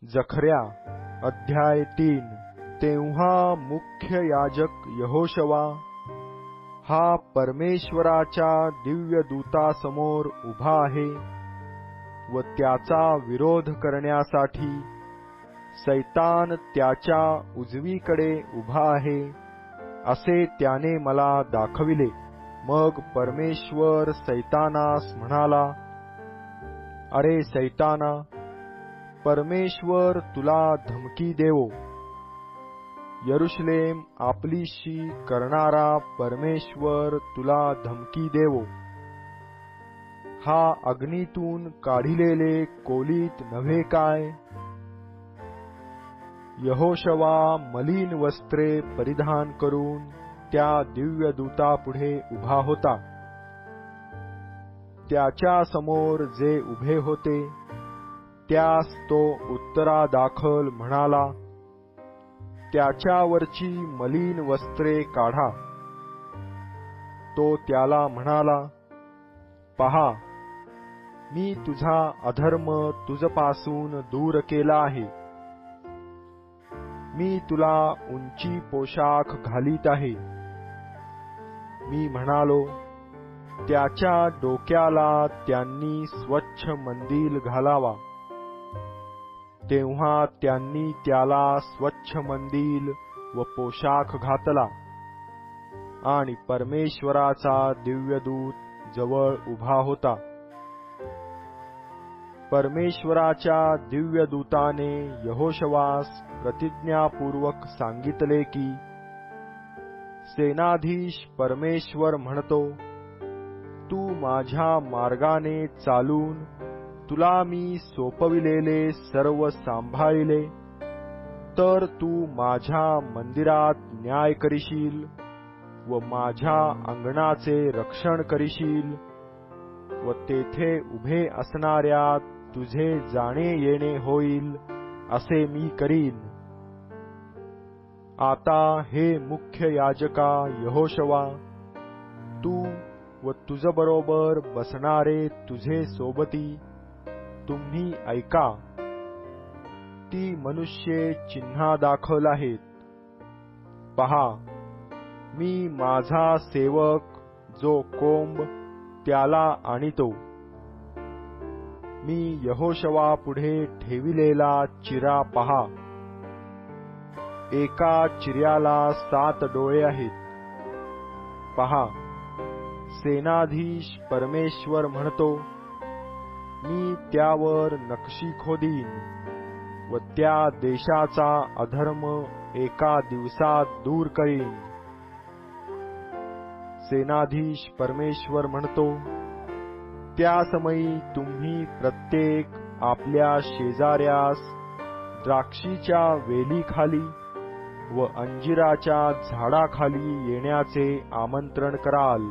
जखर्या अध्याय 3। तेव्हा मुख्य याजक यहोशवा हा परमेश्वराच्या दिव्य दूतासमोर उभा आहे व त्याचा विरोध करण्यासाठी सैतान त्याच्या उजवीकडे उभा आहे असे त्याने मला दाखविले। मग परमेश्वर सैतानास म्हणाला, अरे सैताना, परमेश्वर तुला धमकी देवो। यरुशलेम आपलीशी करणारा परमेश्वर तुला धमकी देवो। हा अग्नीतून काढिलेले कोलीत नव्हे काय? यहोशवा मलिन वस्त्रे परिधान करून त्या दिव्य दूतापुढे उभा होता। त्याच्या समोर जे उभे होते त्यास तो उत्तरादाखल म्हणाला, त्याच्यावरची मलिन वस्त्रे काढा। तो त्याला म्हणाला, पहा, मी तुझा अधर्म तुझपासून दूर केला आहे। मी तुला उंची पोशाख घालीत आहे। मी म्हणालो, त्याच्या डोक्याला त्यांनी स्वच्छ मंदिल घालावा। तेव्हा त्यांनी त्याला स्वच्छ मंदिल व पोशाख घातला आणि परमेश्वराचा दिव्यदूत जवळ उभा होता। परमेश्वराच्या दिव्यदूताने यहोशवास प्रतिज्ञापूर्वक सांगितले की, सेनाधीश परमेश्वर म्हणतो, तू माझ्या मार्गाने चालून तुला मी सोपविलेले सर्व सांभाळिले तर तू माझ्या मंदिरात न्याय करीशील व माझ्या अंगणाचे रक्षण करीशील व तेथे उभे असणाऱ्या तुझे जाणे येणे होईल असे मी करीन। आता हे मुख्य याजका यहोशवा, तू व तुझबरोबर बसणारे तुझे सोबती तुम्ही ऐका। ती मनुष्ये चिन्हादाखल आहेत। पहा, मी माझा सेवक जो कोंब त्याला आणितो। मी यहोशवा पुढे ठेविलेला चिरा पहा। एका चिऱ्याला 7 डोळे आहेत। पहा, सेनाधीश परमेश्वर म्हणतो, मी त्यावर नक्षी खोदीन व त्या देशाचा अधर्म एका दिवसात दूर करीन। सेनाधीश परमेश्वर म्हणतो, त्या समयी तुम्ही प्रत्येक आपल्या शेजाऱ्यास द्राक्षीच्या वेलीखाली व अंजिराच्या झाडाखाली येण्याचे आमंत्रण कराल।